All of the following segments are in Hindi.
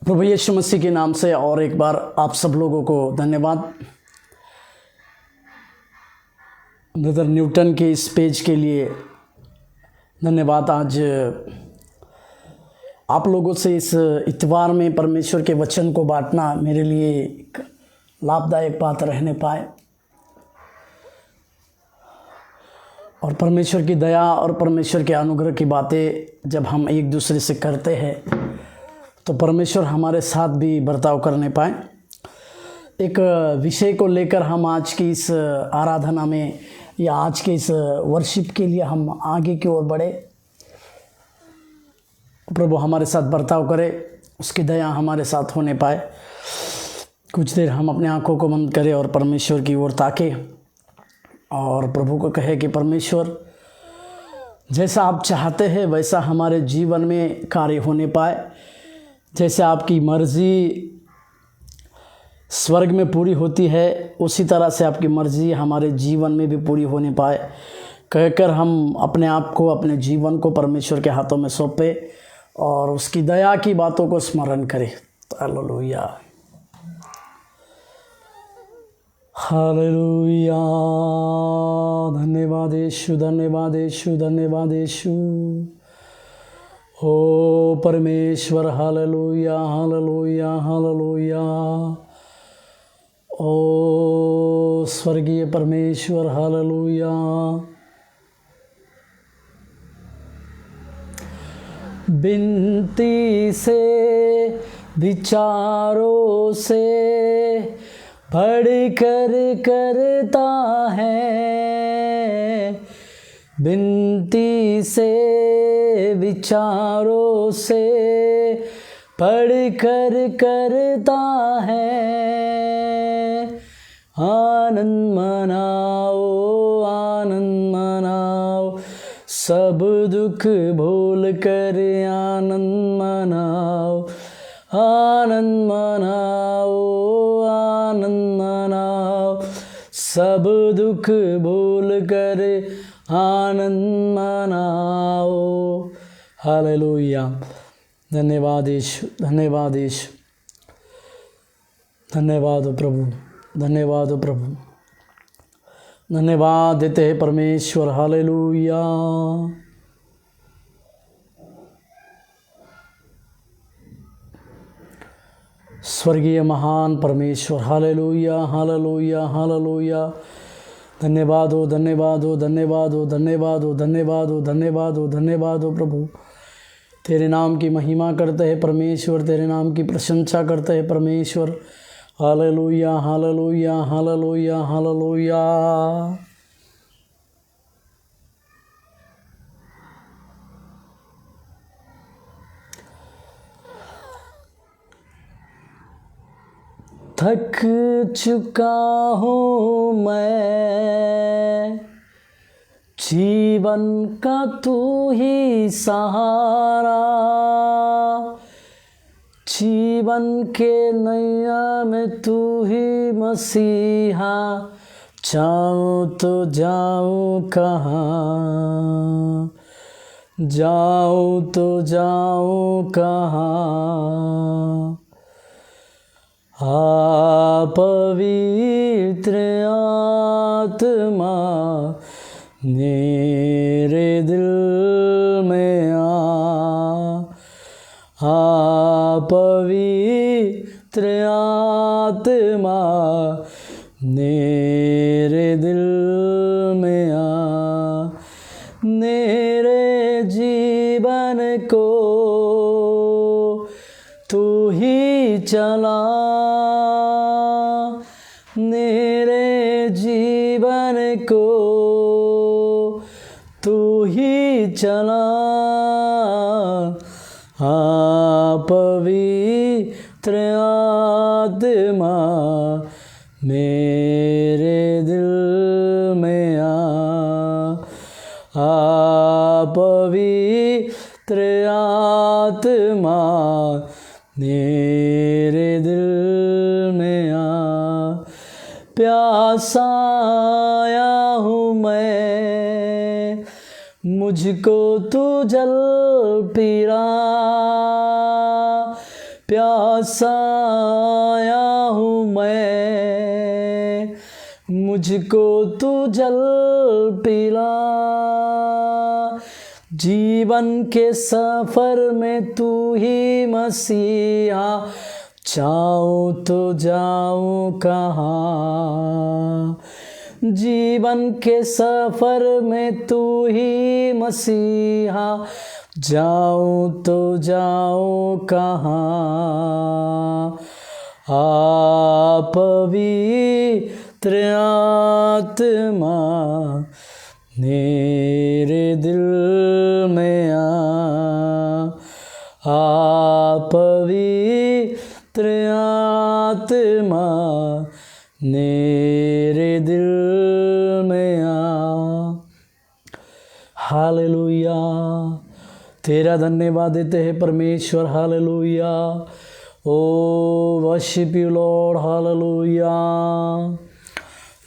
प्रभु यीशु मसीह के नाम से और एक बार आप सब लोगों को धन्यवाद। ब्रदर न्यूटन के इस पेज के लिए धन्यवाद। आज आप लोगों से इस इतवार में परमेश्वर के वचन को बांटना मेरे लिए एक लाभदायक बात रहने पाए और परमेश्वर की दया और परमेश्वर के अनुग्रह की बातें जब हम एक दूसरे से करते हैं तो परमेश्वर हमारे साथ भी बर्ताव करने पाए। एक विषय को लेकर हम आज की इस आराधना में या आज के इस वर्शिप के लिए हम आगे की ओर बढ़े। प्रभु हमारे साथ बर्ताव करे, उसकी दया हमारे साथ होने पाए। कुछ देर हम अपने आंखों को बंद करें और परमेश्वर की ओर ताके और प्रभु को कहे कि परमेश्वर जैसा आप चाहते हैं वैसा हमारे जीवन में कार्य होने पाए। जैसे आपकी मर्ज़ी स्वर्ग में पूरी होती है उसी तरह से आपकी मर्ज़ी हमारे जीवन में भी पूरी होने पाए। कहकर हम अपने आप को, अपने जीवन को परमेश्वर के हाथों में सौंपे और उसकी दया की बातों को स्मरण करें। Hallelujah, hallelujah. धन्यवाद यीशु, धन्यवाद यीशु, धन्यवाद यीशु। ओ परमेश्वर, हालेलुया, हालेलुया, हालेलुया। ओ स्वर्गीय परमेश्वर, हालेलुया। बिनती से विचारों से बढ़कर करता है, बिनती से विचारों से बढ़कर करता है। आनंद मनाओ, आनंद मनाओ, सब दुख भूल कर आनंद मनाओ, आनंद मनाओ, आनंद मनाओ, सब दुख भूल कर आनंद मनाओ। हालेलुया। धन्यवाद यीशु, धन्यवाद यीशु, धन्यवाद हो प्रभु, धन्यवाद हो प्रभु, धन्यवाद देते हैं परमेश्वर। हालेलुया। स्वर्गीय महान परमेश्वर, हालेलुया, हालेलुया, हालेलुया। धन्यवाद हो, धन्यवाद हो, धन्यवाद हो, धन्यवाद हो, धन्यवाद हो, धन्यवाद हो, धन्यवाद हो प्रभु। तेरे नाम की महिमा करते हैं परमेश्वर, तेरे नाम की प्रशंसा करते हैं परमेश्वर। Hallelujah, hallelujah, hallelujah, hallelujah. थक चुका हूँ मैं, जीवन का तू ही सहारा, जीवन के नैया में तू ही मसीहा, जाऊँ तो जाऊँ कहाँ, जाऊँ तो जाऊँ कहाँ। पवित्र आत्मा मेरे दिल में पवित्र आत्मा मेरे दिल में मेरे जीवन को तू ही चला, मेरे जीवन को तू ही चला। पवित्र आत्मा मेरे दिल में पवित्र आत्मा मेरे दिल में प्यासा आया हूँ मैं, मुझको तू जल पिला, प्यासा आया हूँ मैं, मुझको तू जल पिला। जीवन के सफ़र में तू ही मसीहा, जाऊँ तो जाऊँ कहाँ। जीवन के सफ़र में तू ही मसीहा, जाऊँ तो जाऊँ कहाँ। आप पवित्र आत्मा मेरे दिल में आप पवित्र आत्मा मेरे दिल में हालेलुया। तेरा धन्यवाद देते हैं परमेश्वर। हालेलुया। O worship you Lord. हालेलुया।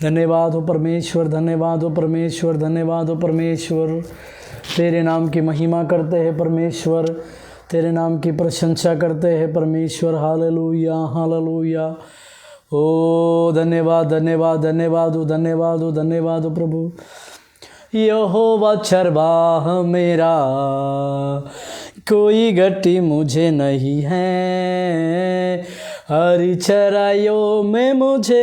धन्यवाद हो परमेश्वर, धन्यवाद हो परमेश्वर, धन्यवाद हो परमेश्वर। तेरे नाम की महिमा करते हैं परमेश्वर, तेरे नाम की प्रशंसा करते हैं परमेश्वर। Hallelujah, hallelujah. ओ धन्यवाद, धन्यवाद, धन्यवाद हो, धन्यवाद हो, धन्यवाद हो प्रभु। यहोवा चरवाह मेरा, कोई घटी मुझे नहीं है। हरी चराइयों में मुझे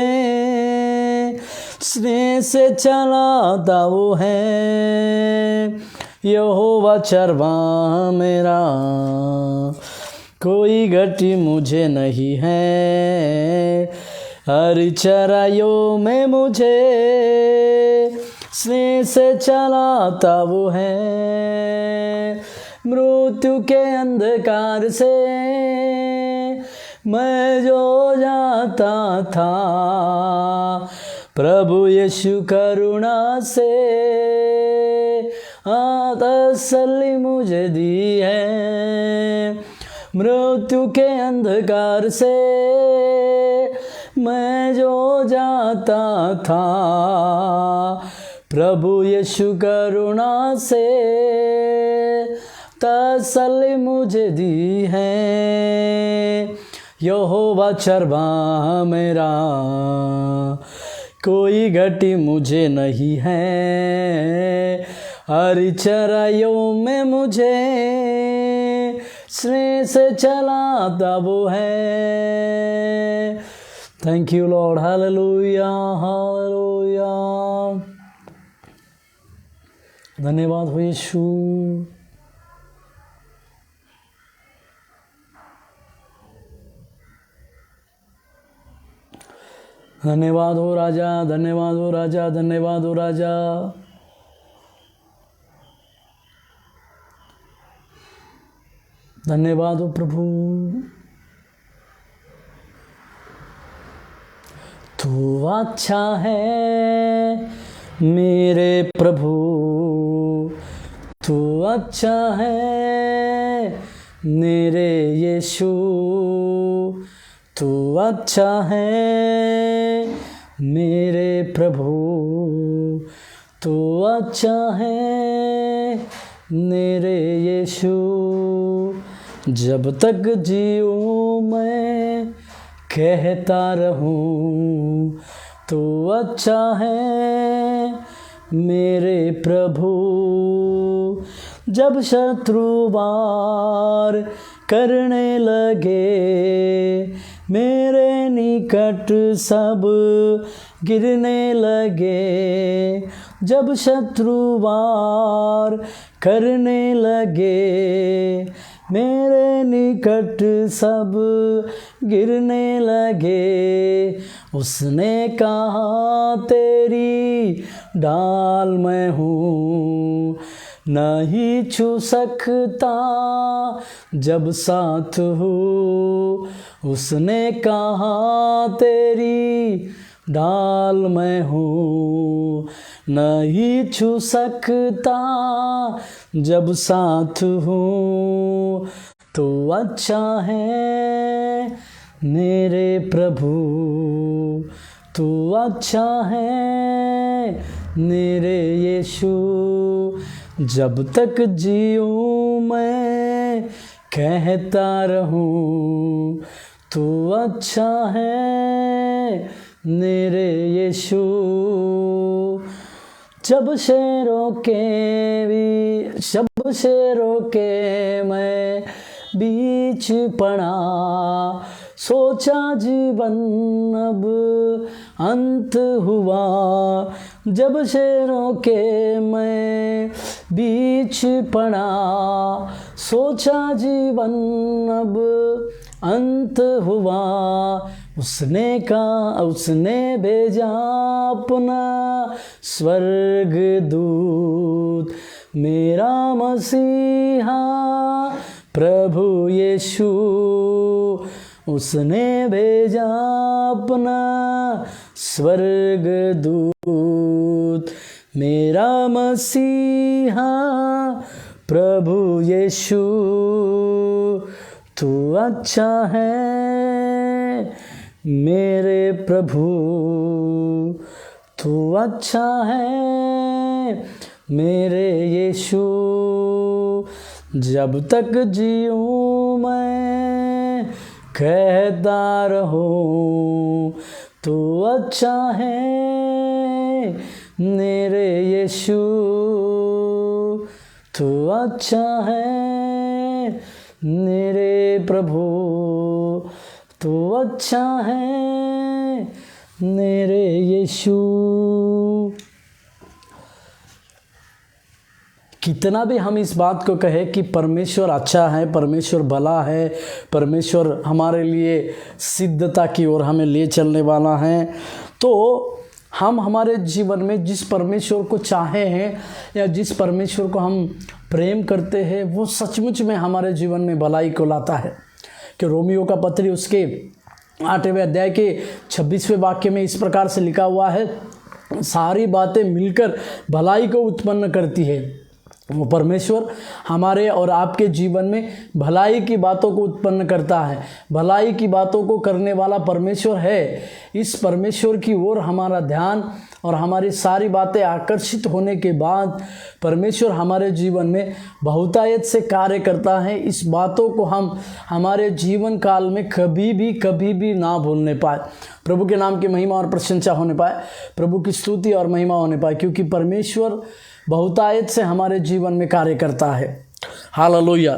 स्नेह से चलाता वो है। यहोवा चरवाह मेरा, कोई घटी मुझे नहीं है। हरी चराइयों में मुझे स्नेह से चलाता वो है। मृत्यु के अंधकार से मैं जो जाता था, प्रभु यीशु करुणा से तसल्ली मुझे दी है। मृत्यु के अंधकार से मैं जो जाता था, प्रभु यीशु करुणा से तसल्ली मुझे दी है। यहोवा चरवाह मेरा, कोई घटी मुझे नहीं है। हरी चराइयों में मुझे स्नेह से चलाता वो है। Thank you Lord. Hallelujah, hallelujah. धन्यवाद हो यीशु। धन्यवाद हो राजा, धन्यवाद हो राजा, धन्यवाद हो राजा। धन्यवाद हो प्रभु। तू अच्छा है मेरे प्रभु, तू अच्छा है मेरे यीशु। तू अच्छा है मेरे प्रभु, तू अच्छा है मेरे यीशु। जब तक जीऊँ मैं कहता रहूँ, तू अच्छा है मेरे प्रभु। जब शत्रु वार करने लगे, मेरे निकट सब गिरने लगे। जब शत्रु वार करने लगे, मेरे निकट सब गिरने लगे। उसने कहा तेरी ढाल मैं हूँ, नहीं छू सकता जब साथ हूँ। उसने कहा तेरी ढाल मैं हूँ, नहीं छू सकता जब साथ हूँ। तो अच्छा है मेरे प्रभु, तू अच्छा है मेरे यीशु। जब तक जीऊँ मैं कहता रहूं तू अच्छा है मेरे यीशु। जब शेरों के मैं बीच पड़ा, सोचा जीवन अब अंत हुआ। जब शेरों के मैं बीच पड़ा, सोचा जीवन अब अंत हुआ। उसने भेजा अपना स्वर्गदूत, मेरा मसीहा प्रभु यीशु। उसने भेजा अपना स्वर्गदूत, मेरा मसीहा प्रभु यीशु। तू अच्छा है मेरे प्रभु, तू अच्छा है मेरे यीशु। जब तक जीऊँ मैं कहता रहूं तू अच्छा है मेरे यीशु। तू अच्छा है मेरे प्रभु, तू अच्छा है मेरे यीशु। कितना भी हम इस बात को कहें कि परमेश्वर अच्छा है, परमेश्वर भला है, परमेश्वर हमारे लिए सिद्धता की ओर हमें ले चलने वाला है, तो हम हमारे जीवन में जिस परमेश्वर को चाहे हैं या जिस परमेश्वर को हम प्रेम करते हैं, वो सचमुच में हमारे जीवन में भलाई को लाता है। कि रोमियो का पत्री उसके 8वें अध्याय के 26वें वाक्य में इस प्रकार से लिखा हुआ है, सारी बातें मिलकर भलाई को उत्पन्न करती है। वो परमेश्वर हमारे और आपके जीवन में भलाई की बातों को उत्पन्न करता है, भलाई की बातों को करने वाला परमेश्वर है। इस परमेश्वर की ओर हमारा ध्यान और हमारी सारी बातें आकर्षित होने के बाद परमेश्वर हमारे जीवन में बहुतायत से कार्य करता है। इस बातों को हम हमारे जीवन काल में कभी भी ना भूलने पाए। प्रभु के नाम की महिमा और प्रशंसा होने पाए, प्रभु की स्तुति और महिमा होने पाए, क्योंकि परमेश्वर बहुतायत से हमारे जीवन में कार्य करता है। हालेलुया।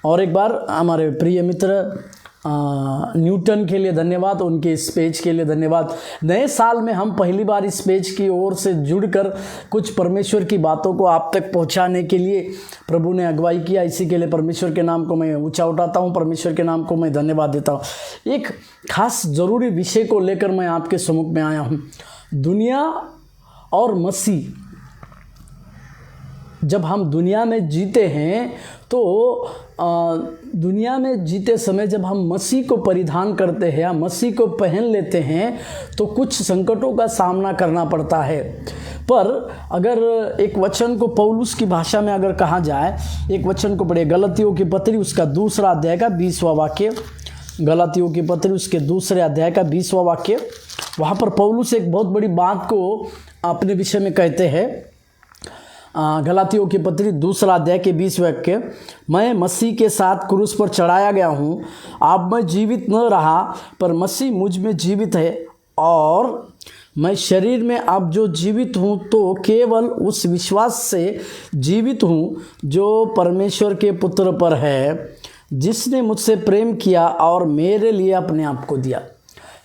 और एक बार हमारे प्रिय मित्र न्यूटन के लिए धन्यवाद, उनके इस पेज के लिए धन्यवाद। नए साल में हम पहली बार इस पेज की ओर से जुड़कर कुछ परमेश्वर की बातों को आप तक पहुंचाने के लिए प्रभु ने अगुवाई किया। इसी के लिए परमेश्वर के नाम को मैं ऊंचा उठाता हूं, परमेश्वर के नाम को मैं धन्यवाद देता हूं। एक खास ज़रूरी विषय को लेकर मैं आपके सम्मुख में आया हूं। दुनिया और मसीह। जब हम दुनिया में जीते हैं तो दुनिया में जीते समय जब हम मसीह को परिधान करते हैं या मसीह को पहन लेते हैं तो कुछ संकटों का सामना करना पड़ता है। पर अगर एक वचन को पौलुस की भाषा में अगर कहा जाए, एक वचन को पढ़े, गलतियों की पत्री उसका 2 अध्याय का 20वां वाक्य, गलतियों की पत्री उसके 2 अध्याय का 20वां वाक्य। वहाँ पर पौलुस एक बहुत बड़ी बात को अपने विषय में कहते हैं। गलातियों की पत्री 2 अध्याय के 20 वाक्य, मैं मसीह के साथ क्रूस पर चढ़ाया गया हूँ, अब मैं जीवित न रहा पर मसीह मुझ में जीवित है, और मैं शरीर में अब जो जीवित हूँ तो केवल उस विश्वास से जीवित हूँ जो परमेश्वर के पुत्र पर है, जिसने मुझसे प्रेम किया और मेरे लिए अपने आप को दिया।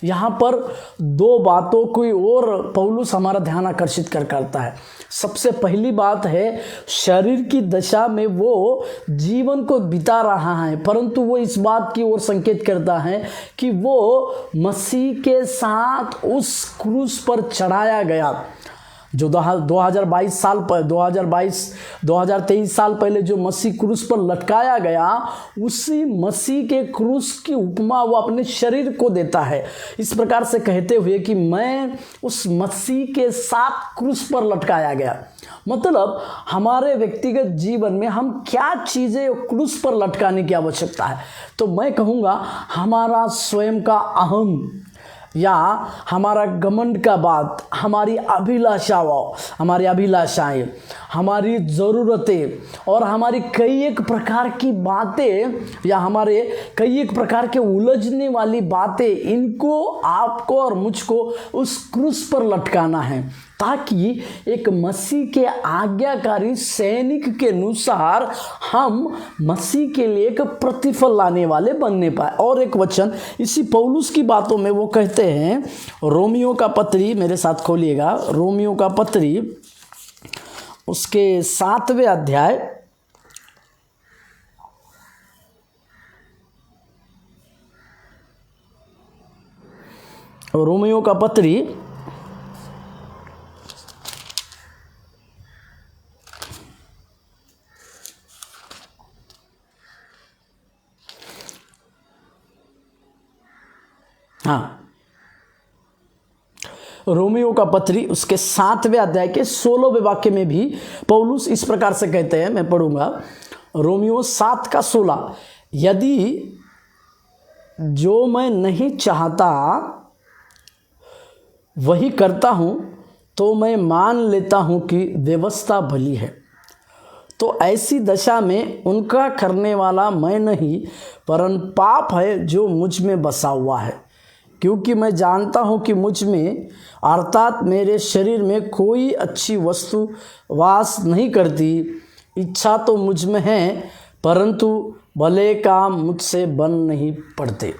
यहाँ पर 2 बातों की ओर पौलुस हमारा ध्यान आकर्षित करता है। सबसे पहली बात है, शरीर की दशा में वो जीवन को बिता रहा है, परंतु वो इस बात की ओर संकेत करता है कि वो मसीह के साथ उस क्रूस पर चढ़ाया गया। जो 2023 साल पहले जो मसीह क्रूस पर लटकाया गया, उसी मसीह के क्रूस की उपमा वो अपने शरीर को देता है, इस प्रकार से कहते हुए कि मैं उस मसीह के साथ क्रूस पर लटकाया गया। मतलब हमारे व्यक्तिगत जीवन में हम क्या चीज़ें क्रूस पर लटकाने की आवश्यकता है, तो मैं कहूँगा हमारा स्वयं का अहम, या हमारा घमंड का बात, हमारी अभिलाषाएं, हमारी ज़रूरतें और हमारी कई एक प्रकार की बातें या हमारे कई एक प्रकार के उलझने वाली बातें, इनको आपको और मुझको उस क्रूस पर लटकाना है, ताकि एक मसीह के आज्ञाकारी सैनिक के अनुसार हम मसीह के लिए एक प्रतिफल लाने वाले बनने पाए। और एक वचन इसी पौलुस की बातों में वो कहते हैं, रोमियो का पत्री, मेरे साथ खोलिएगा, रोमियो का पत्री उसके 7वें अध्याय रोमियो का पत्री रोमियो का पत्री उसके 7वें अध्याय के 16वें वाक्य में भी पौलुस इस प्रकार से कहते हैं, मैं पढ़ूंगा, रोमियो 7:16, यदि जो मैं नहीं चाहता वही करता हूं तो मैं मान लेता हूं कि व्यवस्था भली है, तो ऐसी दशा में उनका करने वाला मैं नहीं वरन पाप है जो मुझ में बसा हुआ है। क्योंकि मैं जानता हूं कि मुझ में अर्थात मेरे शरीर में कोई अच्छी वस्तु वास नहीं करती। इच्छा तो मुझ में है परंतु भले काम मुझसे बन नहीं पड़ते।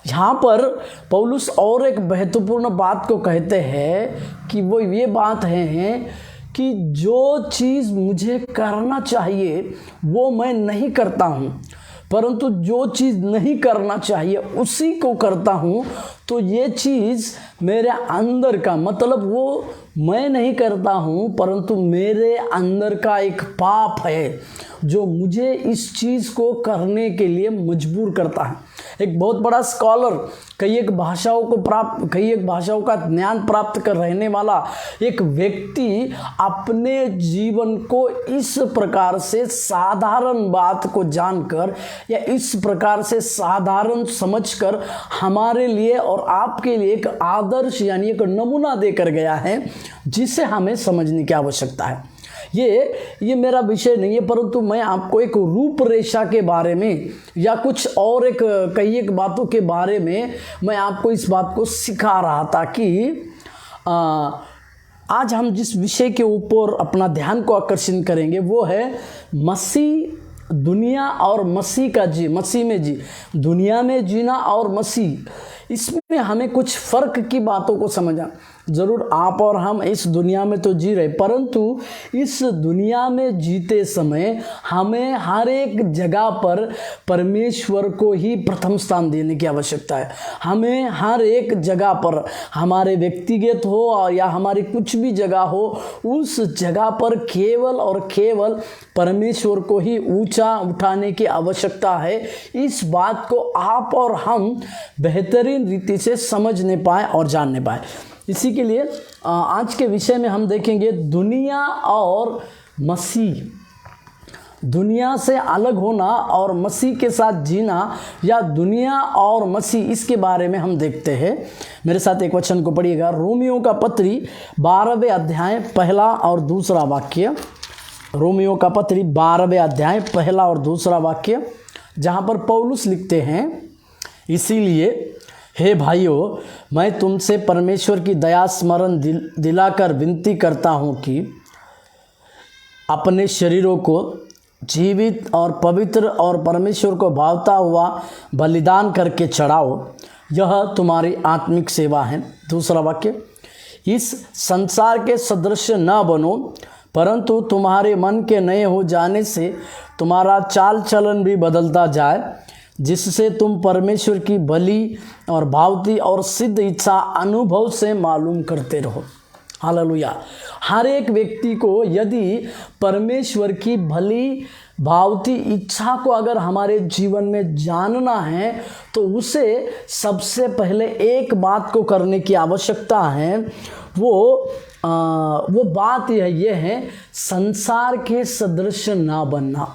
यहाँ पर पौलुस और एक महत्वपूर्ण बात को कहते हैं कि वो ये बात है कि जो चीज़ मुझे करना चाहिए वो मैं नहीं करता हूँ, परंतु जो चीज़ नहीं करना चाहिए उसी को करता हूँ। तो ये चीज़ मेरे अंदर का, मतलब वो मैं नहीं करता हूँ परंतु मेरे अंदर का एक पाप है जो मुझे इस चीज़ को करने के लिए मजबूर करता है। एक बहुत बड़ा स्कॉलर, कई एक भाषाओं का ज्ञान प्राप्त कर रहने वाला एक व्यक्ति अपने जीवन को इस प्रकार से साधारण बात को जानकर या इस प्रकार से साधारण समझकर हमारे लिए और आपके लिए एक आदर्श यानी एक नमूना देकर गया है, जिसे हमें समझने की आवश्यकता है। ये मेरा विषय नहीं है, परंतु मैं आपको एक रूपरेखा के बारे में या कुछ और कई एक बातों के बारे में मैं आपको इस बात को सिखा रहा था कि आज हम जिस विषय के ऊपर अपना ध्यान को आकर्षित करेंगे वो है मसीह, दुनिया और मसीह में जी, दुनिया में जीना और मसीह, इसमें हमें कुछ फर्क की बातों को समझना। ज़रूर आप और हम इस दुनिया में तो जी रहे, परंतु इस दुनिया में जीते समय हमें हर एक जगह पर परमेश्वर को ही प्रथम स्थान देने की आवश्यकता है। हमें हर एक जगह पर, हमारे व्यक्तिगत हो या हमारी कुछ भी जगह हो, उस जगह पर केवल और केवल परमेश्वर को ही ऊंचा उठाने की आवश्यकता है। इस बात को आप और हम बेहतरीन रीति से समझने पाए और जानने पाए। इसी के लिए आज के विषय में हम देखेंगे दुनिया और मसीह, दुनिया से अलग होना और मसीह के साथ जीना, या दुनिया और मसीह, इसके बारे में हम देखते हैं। मेरे साथ एक वचन को पढ़िएगा, रोमियो का पत्री 12वें अध्याय पहला और दूसरा वाक्य, रोमियो का पत्री 12वें अध्याय पहला और दूसरा वाक्य, जहाँ पर पौलुस लिखते हैं, इसीलिए हे भाइयों, मैं तुमसे परमेश्वर की दया स्मरण दिलाकर विनती करता हूँ कि अपने शरीरों को जीवित और पवित्र और परमेश्वर को भावता हुआ बलिदान करके चढ़ाओ, यह तुम्हारी आत्मिक सेवा है। दूसरा वाक्य, इस संसार के सदृश न बनो, परंतु तुम्हारे मन के नए हो जाने से तुम्हारा चाल चलन भी बदलता जाए, जिससे तुम परमेश्वर की भली और भावती और सिद्ध इच्छा अनुभव से मालूम करते रहो। हालेलुया। हर एक व्यक्ति को यदि परमेश्वर की भली भावती इच्छा को अगर हमारे जीवन में जानना है तो उसे सबसे पहले एक बात को करने की आवश्यकता है। वो बात ये है, संसार के सदृश ना बनना।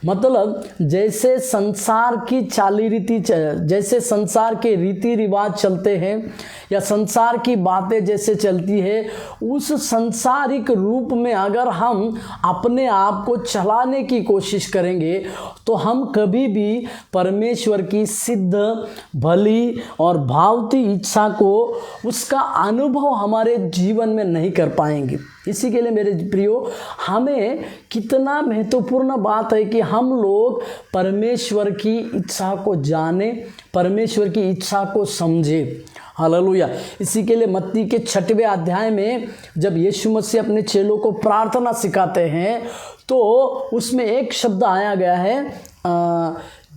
मतलब जैसे संसार की चाली रीति, जैसे संसार के रीति रिवाज चलते हैं या संसार की बातें जैसे चलती है, उस संसारिक रूप में अगर हम अपने आप को चलाने की कोशिश करेंगे तो हम कभी भी परमेश्वर की सिद्ध, भली और भावती इच्छा को, उसका अनुभव हमारे जीवन में नहीं कर पाएंगे। इसी के लिए मेरे प्रियो, हमें कितना महत्वपूर्ण बात है कि हम लोग परमेश्वर की इच्छा को जाने, परमेश्वर की इच्छा को समझे। हालेलुया। इसी के लिए मत्ती के 6वें अध्याय में जब यीशु मसीह अपने चेलों को प्रार्थना सिखाते हैं तो उसमें एक शब्द आया गया है,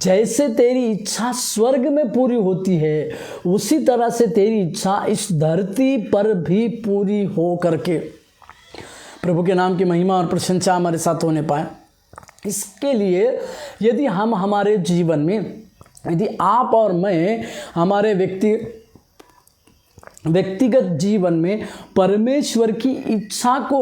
जैसे तेरी इच्छा स्वर्ग में पूरी होती है उसी तरह से तेरी इच्छा इस धरती पर भी पूरी हो करके। प्रभु के नाम की महिमा और प्रशंसा हमारे साथ होने पाए। इसके लिए यदि हम हमारे जीवन में, यदि आप और मैं हमारे व्यक्तिगत जीवन में परमेश्वर की इच्छा को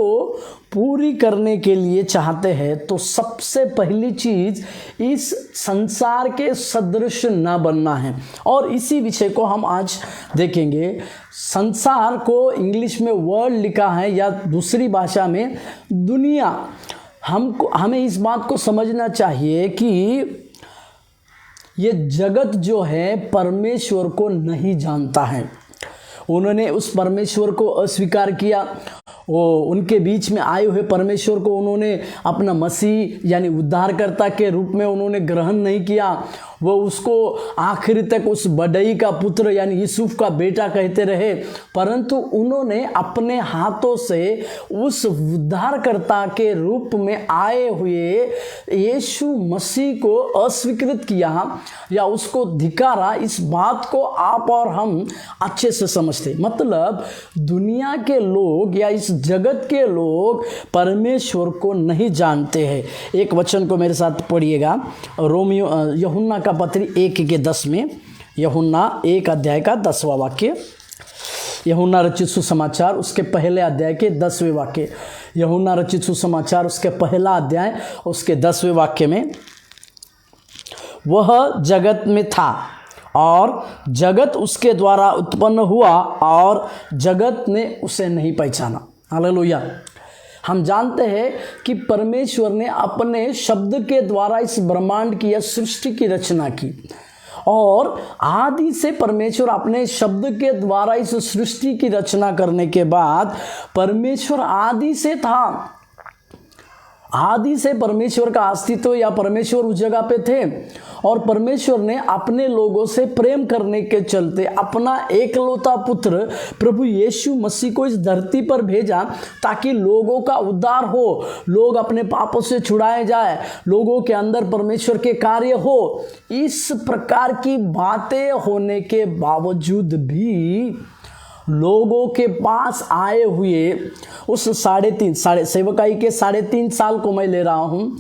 पूरी करने के लिए चाहते हैं तो सबसे पहली चीज़ इस संसार के सदृश न बनना है। और इसी विषय को हम आज देखेंगे। संसार को इंग्लिश में वर्ल्ड लिखा है या दूसरी भाषा में दुनिया। हमें इस बात को समझना चाहिए कि ये जगत जो है परमेश्वर को नहीं जानता है। उन्होंने उस परमेश्वर को अस्वीकार किया। वो उनके बीच में आए हुए परमेश्वर को उन्होंने अपना मसीह यानी उद्धारकर्ता के रूप में उन्होंने ग्रहण नहीं किया। वो उसको आखिरी तक उस बढ़ई का पुत्र यानी यूसुफ का बेटा कहते रहे, परंतु उन्होंने अपने हाथों से उस उद्धारकर्ता के रूप में आए हुए यीशु मसीह को अस्वीकृत किया या उसको धिक्कारा। इस बात को आप और हम अच्छे से समझते। मतलब दुनिया के लोग या इस जगत के लोग परमेश्वर को नहीं जानते हैं। एक वचन को मेरे साथ पढ़िएगा, यूहन्ना का पत्री 1:10 में, यूहन्ना 1 अध्याय का 10वां वाक्य, यूहन्ना रचित सुसमाचार उसके पहले अध्याय के 10वें वाक्य, यूहन्ना रचित सुसमाचार उसके पहला अध्याय उसके 10वें वाक्य में, वह जगत में था और जगत उसके द्वारा उत्पन्न हुआ और जगत ने उसे नहीं पहचाना। हालेलुया। हम जानते हैं कि परमेश्वर ने अपने शब्द के द्वारा इस ब्रह्मांड की या सृष्टि की रचना की और आदि से परमेश्वर अपने शब्द के द्वारा इस सृष्टि की रचना करने के बाद परमेश्वर आदि से था। आदि से परमेश्वर का अस्तित्व या परमेश्वर उस जगह पे थे और परमेश्वर ने अपने लोगों से प्रेम करने के चलते अपना एकलौता पुत्र प्रभु यीशु मसीह को इस धरती पर भेजा ताकि लोगों का उद्धार हो, लोग अपने पापों से छुड़ाए जाए, लोगों के अंदर परमेश्वर के कार्य हो। इस प्रकार की बातें होने के बावजूद भी लोगों के पास आए हुए उस सेवकाई के 3.5 साल को मैं ले रहा हूँ,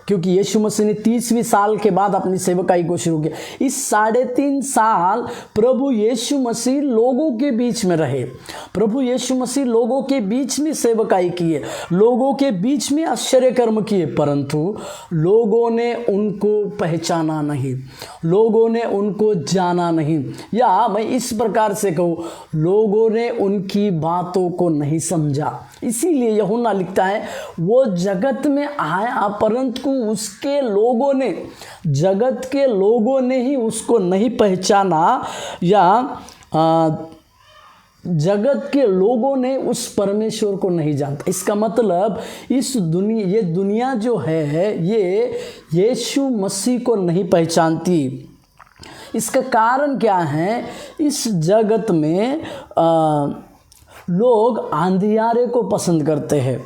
क्योंकि यीशु मसीह ने 30वीं साल के बाद अपनी सेवकाई को शुरू किया। इस 3.5 साल प्रभु यीशु मसीह लोगों के बीच में रहे। प्रभु यीशु मसीह लोगों के बीच में सेवकाई किए, लोगों के बीच में आश्चर्य कर्म किए, परंतु लोगों ने उनको पहचाना नहीं, लोगों ने उनको जाना नहीं, या मैं इस प्रकार से कहूँ, लोगों ने उनकी बातों को नहीं समझा। इसीलिए यूहन्ना लिखता है, वो जगत में आया परंतु उसके लोगों ने, जगत के लोगों ने ही उसको नहीं पहचाना, या जगत के लोगों ने उस परमेश्वर को नहीं जानता। इसका मतलब ये दुनिया जो है ये यीशु मसीह को नहीं पहचानती। इसका कारण क्या है? इस जगत में लोग अंधियारे को पसंद करते हैं।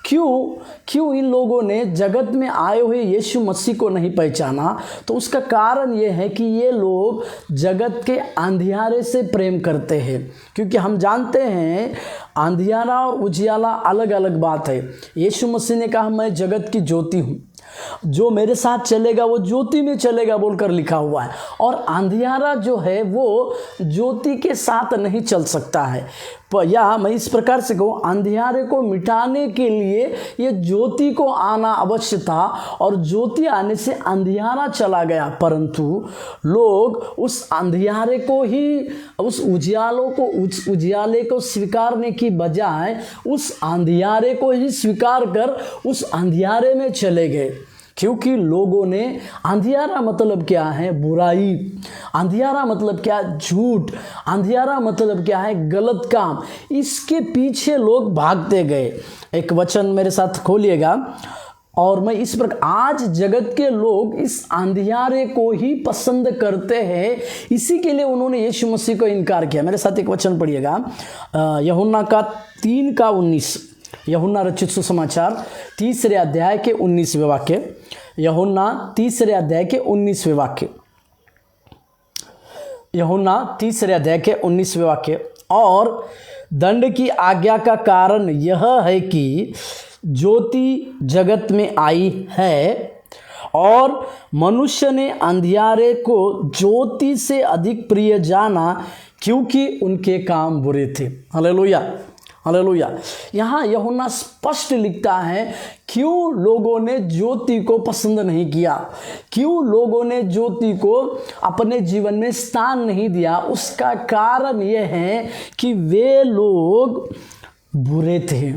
क्यों इन लोगों ने जगत में आए हुए यीशु मसीह को नहीं पहचाना? तो उसका कारण ये है कि ये लोग जगत के अंधियारे से प्रेम करते हैं, क्योंकि हम जानते हैं अंधियारा और उजियाला अलग अलग बात है। यीशु मसीह ने कहा मैं जगत की ज्योति हूँ, जो मेरे साथ चलेगा वो ज्योति में चलेगा बोलकर लिखा हुआ है। और अंधियारा जो है वो ज्योति के साथ नहीं चल सकता है। या मैं इस प्रकार से कहूँ, अंधियारे को मिटाने के लिए ये ज्योति को आना अवश्य था, और ज्योति आने से अंधियारा चला गया। परंतु लोग उस अंधियारे को ही, उस उजियाले को स्वीकारने की बजाय उस अंधियारे को ही स्वीकार कर उस अंधियारे में चले गए। क्योंकि लोगों ने, अंधियारा मतलब क्या है? बुराई। अंधियारा मतलब क्या? झूठ। अंधियारा मतलब क्या है? गलत काम। इसके पीछे लोग भागते गए। एक वचन मेरे साथ खोलिएगा। और मैं इस प्रकार, आज जगत के लोग इस अंधियारे को ही पसंद करते हैं, इसी के लिए उन्होंने यीशु मसीह को इनकार किया। मेरे साथ एक वचन पढ़िएगा, यूहन्ना का 3:19, यूहन्ना रचित सुसमाचार 3 अध्याय के 19वें वाक्य। यूहन्ना 3 अध्याय के 19वें वाक्य। यूहन्ना 3 अध्याय के 19वें वाक्य। और दंड की आज्ञा का कारण यह है कि ज्योति जगत में आई है, और मनुष्य ने अंधियारे को ज्योति से अधिक प्रिय जाना, क्योंकि उनके काम बुरे थे। Hallelujah, hallelujah. यहाँ यूहन्ना स्पष्ट लिखता है क्यों लोगों ने ज्योति को पसंद नहीं किया, क्यों लोगों ने ज्योति को अपने जीवन में स्थान नहीं दिया। उसका कारण यह है कि वे लोग बुरे थे,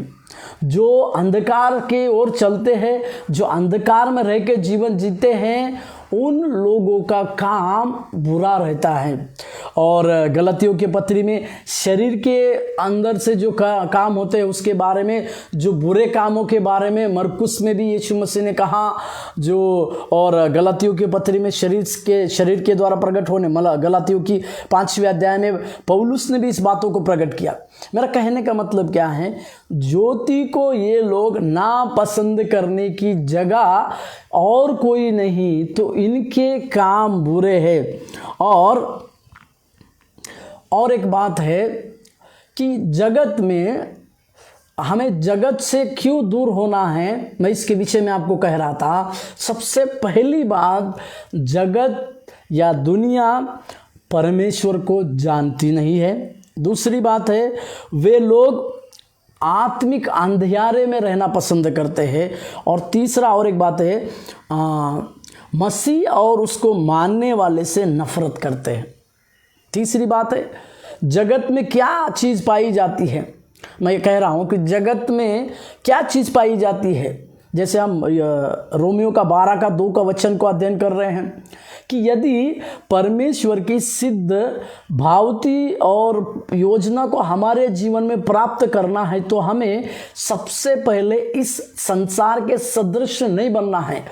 जो अंधकार के ओर चलते हैं, जो अंधकार में रह के जीवन जीते हैं, उन लोगों का काम बुरा रहता है। और गलतियों के पत्री में शरीर के अंदर से जो काम होते हैं उसके बारे में, जो बुरे कामों के बारे में मरकुस में भी यीशु मसीह ने कहा, जो, और गलतियों के पत्री में शरीर के द्वारा प्रकट होने, मतलब गलतियों की 5वें अध्याय में पौलुस ने भी इस बातों को प्रकट किया। मेरा कहने का मतलब क्या है? ज्योति को ये लोग ना पसंद करने की जगह और कोई नहीं, तो इनके काम बुरे हैं। और एक बात है कि जगत में, हमें जगत से क्यों दूर होना है, मैं इसके विषय में आपको कह रहा था। सबसे पहली बात, जगत या दुनिया परमेश्वर को जानती नहीं है। दूसरी बात है, वे लोग आत्मिक अंधियारे में रहना पसंद करते हैं। और तीसरा और एक बात है, मसीह और उसको मानने वाले से नफरत करते हैं। तीसरी बात है, जगत में क्या चीज़ पाई जाती है? मैं कह रहा हूँ कि जगत में क्या चीज़ पाई जाती है। जैसे हम रोमियो का 12:2 का वचन को अध्ययन कर रहे हैं कि यदि परमेश्वर की सिद्ध भावती और योजना को हमारे जीवन में प्राप्त करना है, तो हमें सबसे पहले इस संसार के सदृश नहीं बनना है।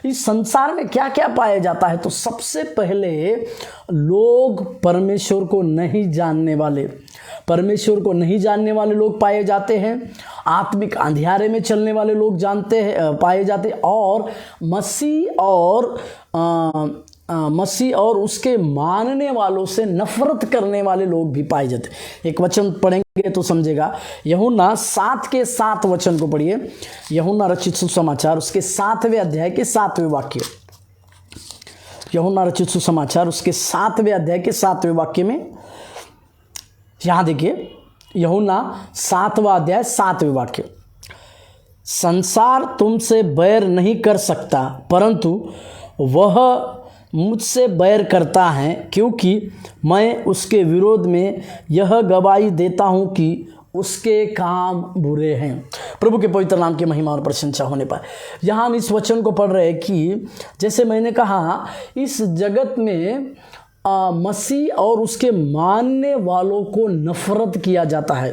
इस संसार में क्या क्या पाया जाता है? तो सबसे पहले लोग परमेश्वर को नहीं जानने वाले, परमेश्वर को नहीं जानने वाले लोग पाए जाते हैं। आत्मिक अंधियारे में चलने वाले लोग पाए जाते हैं। और मसीह और उसके मानने वालों से नफरत करने वाले लोग भी पाए जाते हैं। एक वचन पढ़ेंगे तो समझेगा। यूहन्ना 7:7 वचन को पढ़िए। यूहन्ना रचित सुसमाचार उसके 7वें अध्याय के 7वें वाक्य। यूहन्ना रचित सुसमाचार उसके 7वें अध्याय के 7वें वाक्य में यहाँ देखिए, यूहन्ना 7वां अध्याय 7वें वाक्य। संसार तुमसे बैर नहीं कर सकता, परंतु वह मुझसे बैर करता है, क्योंकि मैं उसके विरोध में यह गवाही देता हूँ कि उसके काम बुरे हैं। प्रभु के पवित्र नाम की महिमा और प्रशंसा होने पर यहाँ हम इस वचन को पढ़ रहे हैं कि जैसे मैंने कहा, इस जगत में मसीह और उसके मानने वालों को नफरत किया जाता है।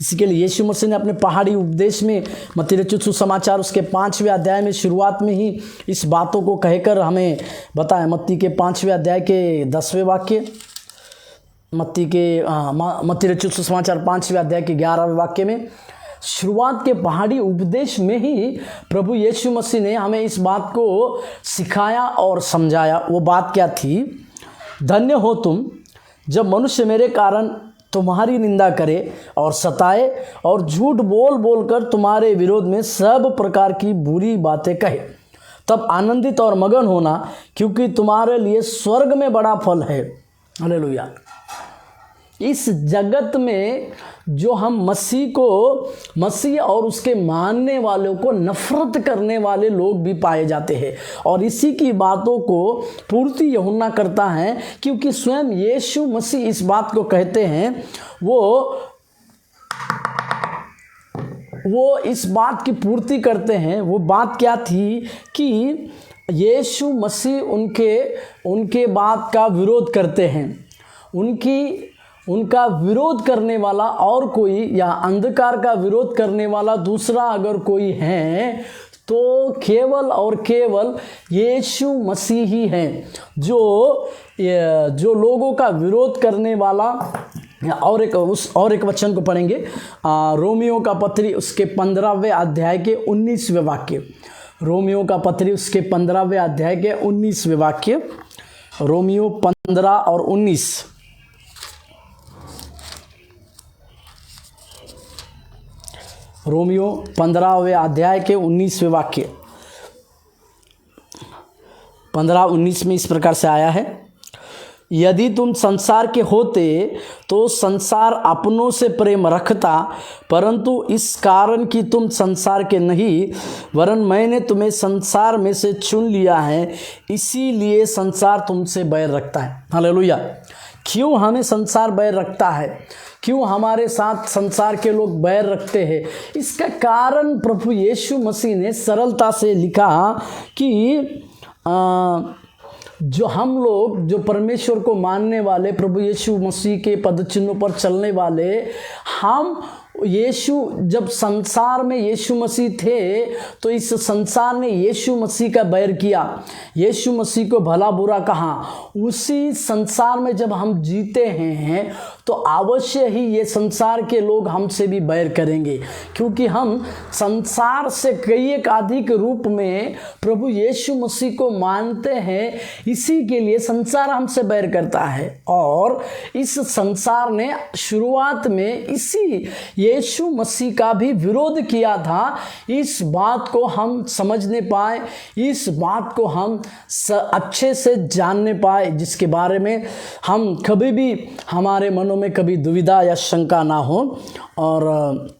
इसी के लिए यीशु मसीह ने अपने पहाड़ी उपदेश में मत्ती रचित सुसमाचार उसके 5वें अध्याय में शुरुआत में ही इस बातों को कहकर हमें बताया। मत्ती के 5वें अध्याय के 10वें वाक्य, मत्ती रचित सुसमाचार 5वें अध्याय के 11वें वाक्य में, शुरुआत के पहाड़ी उपदेश में ही प्रभु यीशु मसीह ने हमें इस बात को सिखाया और समझाया। वो बात क्या थी? धन्य हो तुम जब मनुष्य मेरे कारण तुम्हारी निंदा करे और सताए और झूठ बोल बोल कर तुम्हारे विरोध में सब प्रकार की बुरी बातें कहे। तब आनंदित और मगन होना, क्योंकि तुम्हारे लिए स्वर्ग में बड़ा फल है। हालेलुया। इस जगत में जो हम मसीह और उसके मानने वालों को नफरत करने वाले लोग भी पाए जाते हैं, और इसी की बातों को पूर्ति यूहन्ना करता है, क्योंकि स्वयं यीशु मसीह इस बात को कहते हैं। वो इस बात की पूर्ति करते हैं। वो बात क्या थी कि यीशु मसीह उनके बात का विरोध करते हैं। उनका विरोध करने वाला और कोई, या अंधकार का विरोध करने वाला दूसरा अगर कोई है तो केवल और केवल यीशु मसीह ही है, जो लोगों का विरोध करने वाला। और एक वचन को पढ़ेंगे, रोमियो का पत्री उसके 15वें अध्याय के 19वें वाक्य। रोमियो का पत्री उसके 15वें अध्याय के 19वें वाक्य। रोमियो 15 और 19। रोमियो 15वें अध्याय के 19वें वाक्य। 15-19 में इस प्रकार से आया है, यदि तुम संसार के होते तो संसार अपनों से प्रेम रखता, परंतु इस कारण कि तुम संसार के नहीं, वरन मैंने तुम्हें संसार में से चुन लिया है, इसीलिए संसार तुमसे बैर रखता है। हालेलुया। क्यों हमें संसार बैर रखता है? क्यों हमारे साथ संसार के लोग बैर रखते हैं? इसका कारण प्रभु यीशु मसीह ने सरलता से लिखा कि जो हम लोग, जो परमेश्वर को मानने वाले, प्रभु यीशु मसीह के पद चिन्हों पर चलने वाले, हम जब संसार में यीशु मसीह थे तो इस संसार ने यीशु मसीह का बैर किया, यीशु मसीह को भला बुरा कहा। उसी संसार में जब हम जीते हैं तो अवश्य ही ये संसार के लोग हमसे भी बैर करेंगे, क्योंकि हम संसार से कई एक अधिक रूप में प्रभु यीशु मसीह को मानते हैं। इसी के लिए संसार हमसे बैर करता है, और इस संसार ने शुरुआत में इसी यीशु मसीह का भी विरोध किया था। इस बात को हम समझने पाए, इस बात को हम अच्छे से जानने पाए, जिसके बारे में हम कभी भी, हमारे मनों में कभी दुविधा या शंका ना हो। और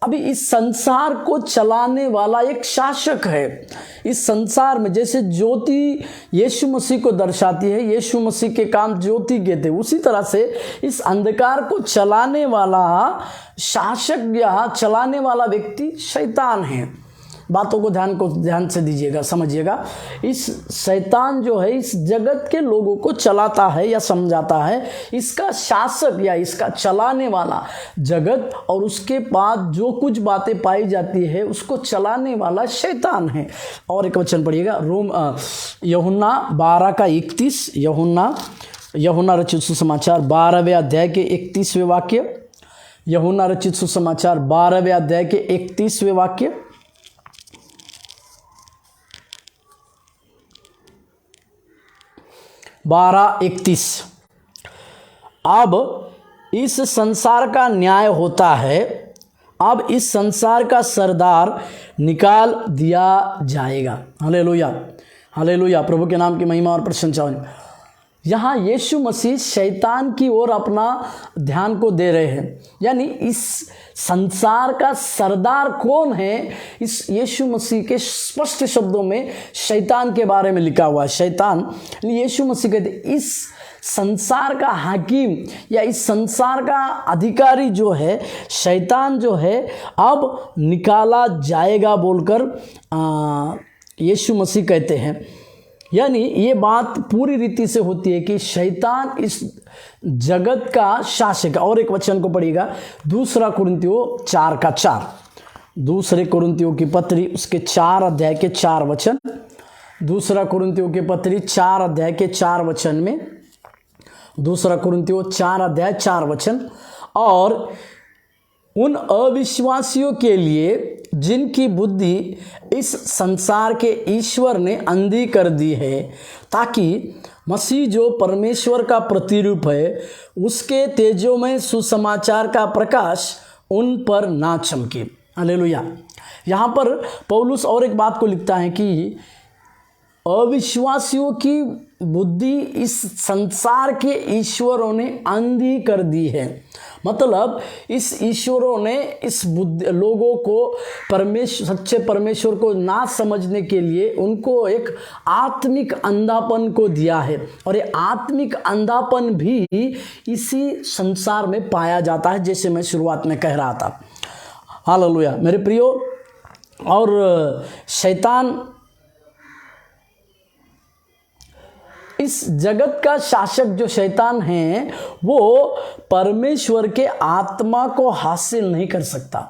अभी इस संसार को चलाने वाला एक शासक है। इस संसार में जैसे ज्योति यीशु मसीह को दर्शाती है, यीशु मसीह के काम ज्योति के थे, उसी तरह से इस अंधकार को चलाने वाला शासक या चलाने वाला व्यक्ति शैतान है। बातों को ध्यान से दीजिएगा, समझिएगा। इस शैतान जो है इस जगत के लोगों को चलाता है या समझाता है। इसका शासक या इसका चलाने वाला जगत और उसके बाद जो कुछ बातें पाई जाती है उसको चलाने वाला शैतान है। और एक वचन पढ़िएगा, यूहन्ना 12:31। यूहन्ना रचित सुसमाचार 12वें अध्याय के 31वें वाक्य। यूहन्ना रचित सुसमाचार 12वें अध्याय के 31वें वाक्य। 12:31। अब इस संसार का न्याय होता है, अब इस संसार का सरदार निकाल दिया जाएगा। Hallelujah, hallelujah. प्रभु के नाम की महिमा और प्रशंसा हो। यहाँ यीशु मसीह शैतान की ओर अपना ध्यान को दे रहे हैं, यानी इस संसार का सरदार कौन है, इस यीशु मसीह के स्पष्ट शब्दों में शैतान के बारे में लिखा हुआ है। शैतान, यीशु मसीह कहते इस संसार का हाकिम या इस संसार का अधिकारी जो है, शैतान जो है, अब निकाला जाएगा बोलकर यीशु मसीह कहते हैं। यानी ये बात पूरी रीति से होती है कि शैतान इस जगत का शासक। और एक वचन को पढ़िएगा, 2 कुरिन्थियों 4:4। 2 कुरिन्थियों की पत्री उसके 4 अध्याय के 4 वचन। 2 कुरिन्थियों की पत्री 4 अध्याय के 4 वचन में, 2 कुरिन्थियों 4 अध्याय 4 वचन। और उन अविश्वासियों के लिए जिनकी बुद्धि इस संसार के ईश्वर ने अंधी कर दी है, ताकि मसीह जो परमेश्वर का प्रतिरूप है उसके तेजोमय सुसमाचार का प्रकाश उन पर ना चमके। हालेलुया। यहाँ पर पौलुस और एक बात को लिखता है कि अविश्वासियों की बुद्धि इस संसार के ईश्वरों ने अंधी कर दी है। मतलब इस ईश्वरों ने इस बुद्धि लोगों को सच्चे परमेश्वर को ना समझने के लिए उनको एक आत्मिक अंधापन को दिया है, और ये आत्मिक अंधापन भी इसी संसार में पाया जाता है, जैसे मैं शुरुआत में कह रहा था। हालेलुया मेरे प्रियो। और शैतान इस जगत का शासक जो शैतान है वो परमेश्वर के आत्मा को हासिल नहीं कर सकता।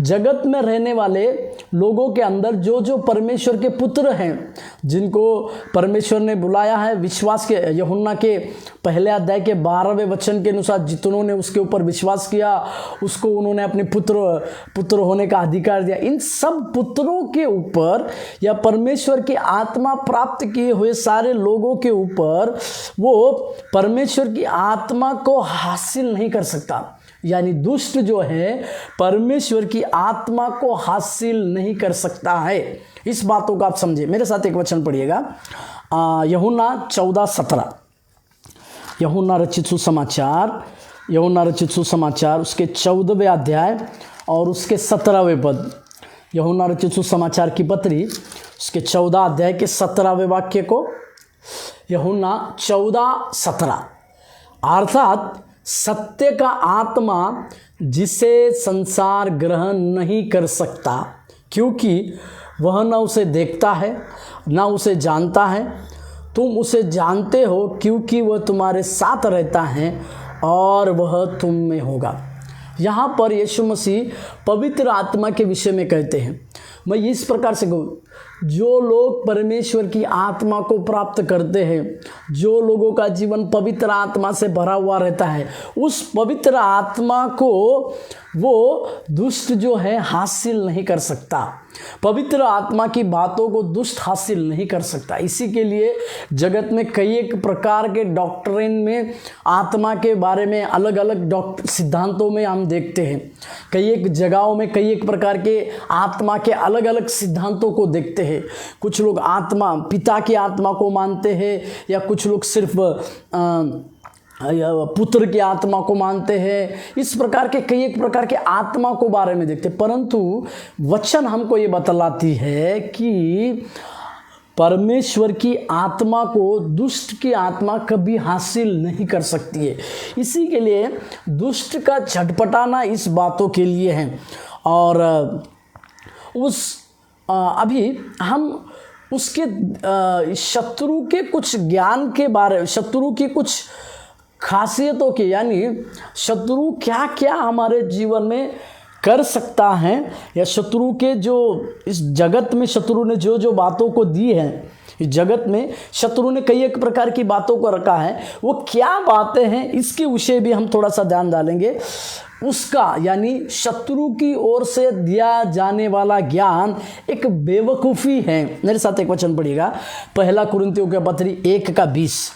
जगत में रहने वाले लोगों के अंदर जो परमेश्वर के पुत्र हैं, जिनको परमेश्वर ने बुलाया है विश्वास के, यूहन्ना के पहले अध्याय के 12वें वचन के अनुसार जितनों ने उसके ऊपर विश्वास किया उसको उन्होंने अपने पुत्र होने का अधिकार दिया। इन सब पुत्रों के ऊपर या परमेश्वर की आत्मा प्राप्त किए हुए सारे लोगों के ऊपर वो परमेश्वर की आत्मा को हासिल नहीं कर सकता। यानी दुष्ट जो है परमेश्वर की आत्मा को हासिल नहीं कर सकता है। इस बातों को आप समझे। मेरे साथ एक वचन पढ़िएगा, यूहन्ना 14:17। यूहन्ना रचित सुसमाचार उसके 14वें अध्याय और उसके 17वें पद। यूहन्ना रचित सुसमाचार की पत्री उसके 14 अध्याय के 17वें वाक्य को, यूहन्ना 14:17। अर्थात सत्य का आत्मा जिसे संसार ग्रहण नहीं कर सकता, क्योंकि वह न उसे देखता है न उसे जानता है। तुम उसे जानते हो क्योंकि वह तुम्हारे साथ रहता है और वह तुम में होगा। यहाँ पर यीशु मसीह पवित्र आत्मा के विषय में कहते हैं। मैं इस प्रकार से कहूँ, जो लोग परमेश्वर की आत्मा को प्राप्त करते हैं, जो लोगों का जीवन पवित्र आत्मा से भरा हुआ रहता है, उस पवित्र आत्मा को वो दुष्ट जो है हासिल नहीं कर सकता। पवित्र आत्मा की बातों को दुष्ट हासिल नहीं कर सकता। इसी के लिए जगत में कई एक प्रकार के डॉक्ट्रिन में आत्मा के बारे में अलग अलग सिद्धांतों में हम देखते हैं। कई एक जगहों में कई एक प्रकार के आत्मा के अलग अलग सिद्धांतों को देखते हैं। कुछ लोग आत्मा पिता की आत्मा को मानते हैं, या कुछ लोग सिर्फ पुत्र की आत्मा को मानते हैं। इस प्रकार के कई एक प्रकार के आत्मा को बारे में देखते हैं। परंतु वचन हमको ये बतलाती है कि परमेश्वर की आत्मा को दुष्ट की आत्मा कभी हासिल नहीं कर सकती है। इसी के लिए दुष्ट का झटपटाना इस बातों के लिए है। और अभी हम उसके शत्रु के कुछ ज्ञान के बारे, शत्रु की कुछ खासियतों के, यानी शत्रु क्या क्या हमारे जीवन में कर सकता है, या शत्रु के जो इस जगत में शत्रु ने जो बातों को दी है, इस जगत में शत्रु ने कई एक प्रकार की बातों को रखा है, वो क्या बातें हैं इसके विषय भी हम थोड़ा सा ध्यान डालेंगे। उसका यानी शत्रु की ओर से दिया जाने वाला ज्ञान एक बेवकूफ़ी है। मेरे साथ एक वचन पढ़िएगा, पहला कुरिन्थियों के पत्री 1:20।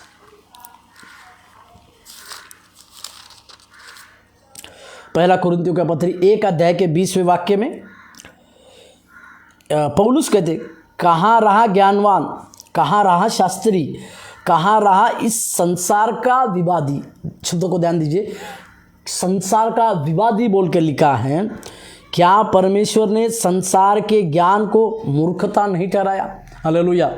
पहला कुरिन्थियों का पत्री 1 अध्याय के 20वें वाक्य में पौलुस कहते, कहाँ रहा ज्ञानवान, कहाँ रहा शास्त्री, कहाँ रहा इस संसार का विवादी। शब्दों को ध्यान दीजिए, संसार का विवादी बोल के लिखा है। क्या परमेश्वर ने संसार के ज्ञान को मूर्खता नहीं ठहराया? हालेलुया।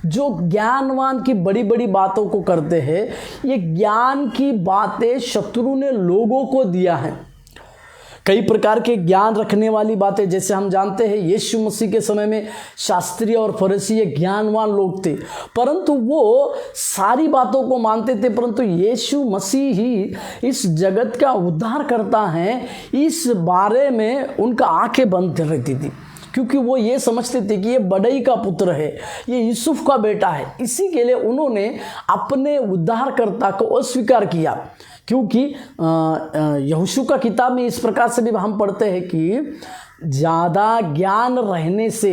जो ज्ञानवान की बड़ी बड़ी बातों को करते हैं, ये ज्ञान की बातें शत्रु ने लोगों को दिया है। कई प्रकार के ज्ञान रखने वाली बातें, जैसे हम जानते हैं यीशु मसीह के समय में शास्त्री और फरीसी ये ज्ञानवान लोग थे, परंतु वो सारी बातों को मानते थे, परंतु यीशु मसीह ही इस जगत का उद्धार करता है, इस बारे में उनका आंखें बंद रहती थी, क्योंकि वो ये समझते थे कि ये बड़ई का पुत्र है, ये यूसुफ का बेटा है। इसी के लिए उन्होंने अपने उद्धारकर्ता को अस्वीकार किया। क्योंकि यहोशू का किताब में इस प्रकार से भी हम पढ़ते हैं कि ज़्यादा ज्ञान रहने से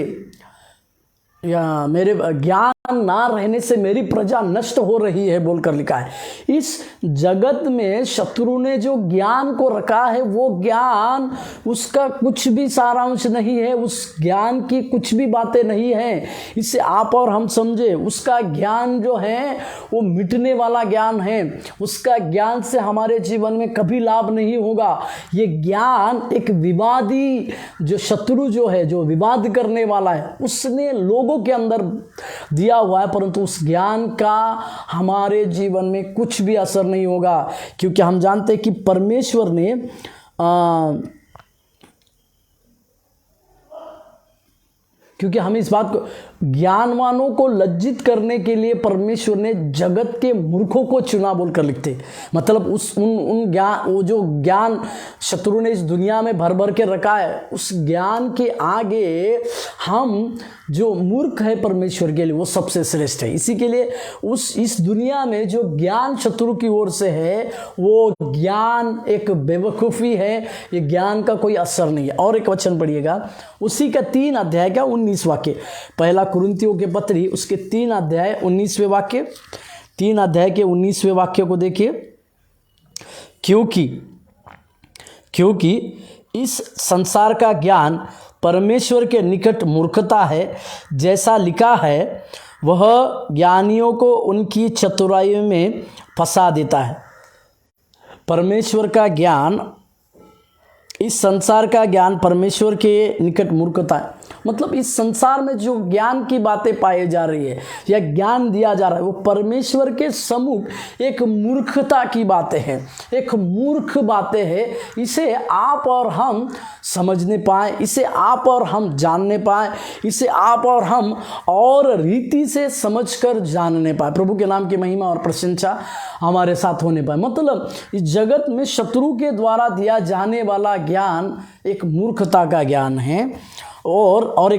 या मेरे ज्ञान ना रहने से मेरी प्रजा नष्ट हो रही है बोलकर लिखा है। इस जगत में शत्रु ने जो ज्ञान को रखा है वो ज्ञान उसका कुछ भी सारांश नहीं है, उस ज्ञान की कुछ भी बातें नहीं है। इसे आप और हम समझे, उसका ज्ञान जो है वो मिटने वाला ज्ञान है, उसका ज्ञान से हमारे जीवन में कभी लाभ नहीं होगा। ये ज्ञान एक विवादी जो शत्रु जो है, जो विवाद करने वाला है, उसने लोगों के अंदर दिया हुआ है, परंतु उस ज्ञान का हमारे जीवन में कुछ भी असर नहीं होगा, क्योंकि हम जानते हैं कि परमेश्वर ने क्योंकि हम इस बात को, ज्ञानवानों को लज्जित करने के लिए परमेश्वर ने जगत के मूर्खों को चुना बोलकर लिखते। मतलब उन ज्ञान, वो जो ज्ञान शत्रु ने इस दुनिया में भर भर के रखा है, उस ज्ञान के आगे हम जो मूर्ख है परमेश्वर के लिए वो सबसे श्रेष्ठ है। इसी के लिए इस दुनिया में जो ज्ञान शत्रु की ओर से है वो ज्ञान एक बेवकूफ़ी है, ये ज्ञान का कोई असर नहीं है। और एक वचन पढ़िएगा, उसी का 3 अध्याय का 19 वाक्य, पहला कुरिन्थियों के पत्री उसके 3 अध्याय 19वें वाक्य, 3 अध्याय के 19वें वाक्य को देखिए। क्योंकि इस संसार का ज्ञान परमेश्वर के निकट मूर्खता है, जैसा लिखा है, वह ज्ञानियों को उनकी चतुराई में फंसा देता है। परमेश्वर का ज्ञान, इस संसार का ज्ञान परमेश्वर के निकट मूर्खता है। मतलब इस संसार में जो ज्ञान की बातें पाई जा रही है या ज्ञान दिया जा रहा है वो परमेश्वर के सम्मुख एक मूर्खता की बातें हैं, एक मूर्ख बातें हैं। इसे आप और हम समझने पाए, इसे आप और हम जानने पाए, इसे आप और हम और रीति से समझकर जानने पाए। प्रभु के नाम की महिमा और प्रशंसा हमारे साथ होने पाए। मतलब इस जगत में शत्रु के द्वारा दिया जाने वाला ज्ञान एक मूर्खता का ज्ञान है। और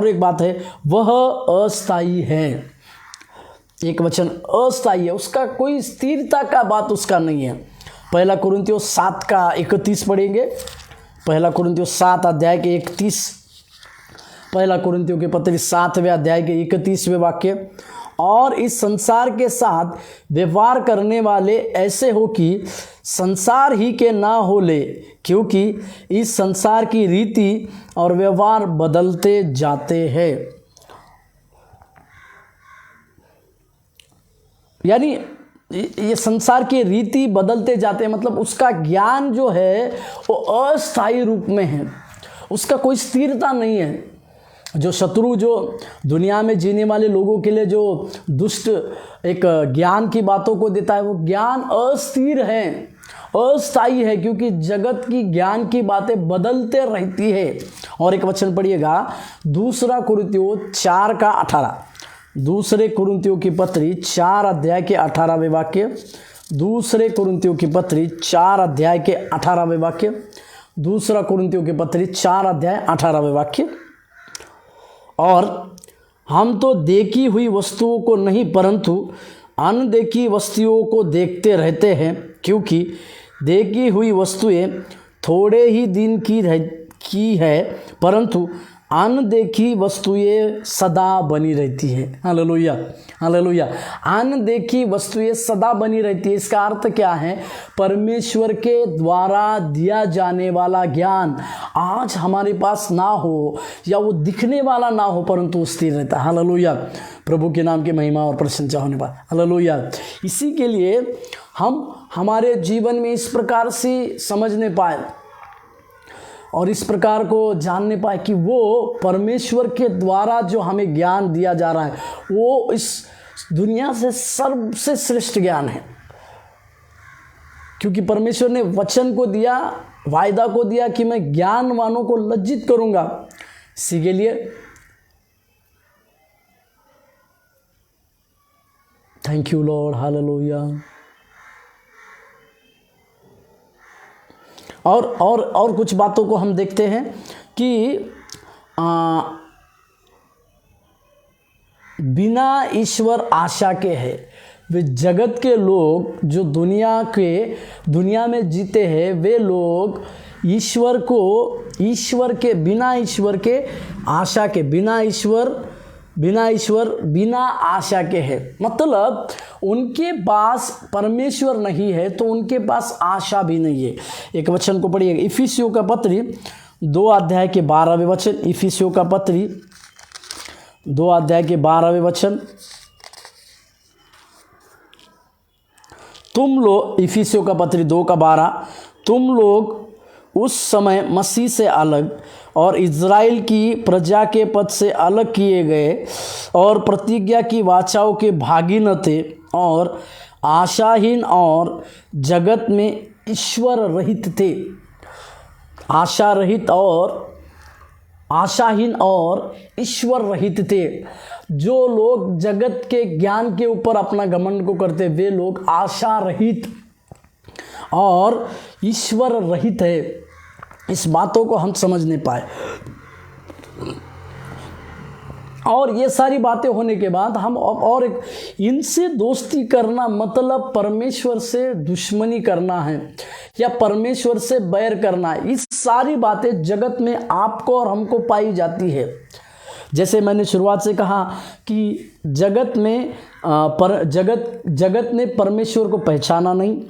एक बात है, वह अस्थाई है। एक वचन अस्थाई है, उसका कोई स्थिरता का बात उसका नहीं है। पहला कुरिन्थियों 7 का 31 पढ़ेंगे, पहला कुरिन्थियों 7 अध्याय के 31, पहला कुरिन्थियों के पत्र 7वें अध्याय के 31वें वाक्य, और इस संसार के साथ व्यवहार करने वाले ऐसे हो कि संसार ही के ना हो ले, क्योंकि इस संसार की रीति और व्यवहार बदलते जाते हैं। यानी ये संसार की रीति बदलते जाते हैं, मतलब उसका ज्ञान जो है वो अस्थायी रूप में है, उसका कोई स्थिरता नहीं है। जो शत्रु जो दुनिया में जीने वाले लोगों के लिए जो दुष्ट एक ज्ञान की बातों को देता है, वो ज्ञान अस्थिर है, अस्थायी है, क्योंकि जगत की ज्ञान की बातें बदलते रहती है। और एक वचन पढ़िएगा, दूसरा कुरिन्थियों 4 का 18, दूसरे कुरिन्थियों की पत्री 4 अध्याय के 18वें वाक्य, दूसरे कुरिन्थियों की पत्री 4 अध्याय के 18वें वाक्य, दूसरा कुरिन्थियों की पत्री 4 अध्याय 18वें वाक्य। और हम तो देखी हुई वस्तुओं को नहीं परंतु अनदेखी वस्तुओं को देखते रहते हैं, क्योंकि देखी हुई वस्तुएं थोड़े ही दिन की है, परंतु अनदेखी वस्तुएं सदा बनी रहती है। Hallelujah, hallelujah. अनदेखी वस्तुएं सदा बनी रहती है। इसका अर्थ क्या है? परमेश्वर के द्वारा दिया जाने वाला ज्ञान आज हमारे पास ना हो या वो दिखने वाला ना हो, परंतु स्थिर रहता है। हालेलुया, प्रभु के नाम की महिमा और प्रशंसा होने पाए। हालेलुया। इसी के लिए हम हमारे जीवन में इस प्रकार से समझने पाए और इस प्रकार को जानने पाए कि वो परमेश्वर के द्वारा जो हमें ज्ञान दिया जा रहा है वो इस दुनिया से सबसे श्रेष्ठ ज्ञान है, क्योंकि परमेश्वर ने वचन को दिया, वायदा को दिया कि मैं ज्ञानवानों को लज्जित करूंगा। इसी के लिए थैंक यू लॉर्ड, हालेलुया। और कुछ बातों को हम देखते हैं कि बिना ईश्वर आशा के है वे जगत के लोग जो दुनिया में जीते हैं, वे लोग ईश्वर के बिना ईश्वर के आशा के, बिना ईश्वर बिना ईश्वर बिना आशा के है, मतलब उनके पास परमेश्वर नहीं है तो उनके पास आशा भी नहीं है। एक वचन को पढ़िए, इफिसियों का पत्री 2 अध्याय के 12वें वचन। इफिसियों का पत्री 2 अध्याय के 12वें वचन। तुम लोग, इफिसियों का पत्री 2 का 12, तुम लोग उस समय मसीह से अलग और इज़राइल की प्रजा के पद से अलग किए गए और प्रतिज्ञा की वाचाओं के भागी न थे और आशाहीन और जगत में ईश्वर रहित थे। आशाहीन और ईश्वर रहित थे। जो लोग जगत के ज्ञान के ऊपर अपना घमंड को करते, वे लोग आशा रहित और ईश्वर रहित है। इस बातों को हम समझ नहीं पाए, और ये सारी बातें होने के बाद हम और एक, इनसे दोस्ती करना मतलब परमेश्वर से दुश्मनी करना है या परमेश्वर से बैर करना है। इस सारी बातें जगत में आपको और हमको पाई जाती है। जैसे मैंने शुरुआत से कहा कि जगत ने परमेश्वर को पहचाना नहीं,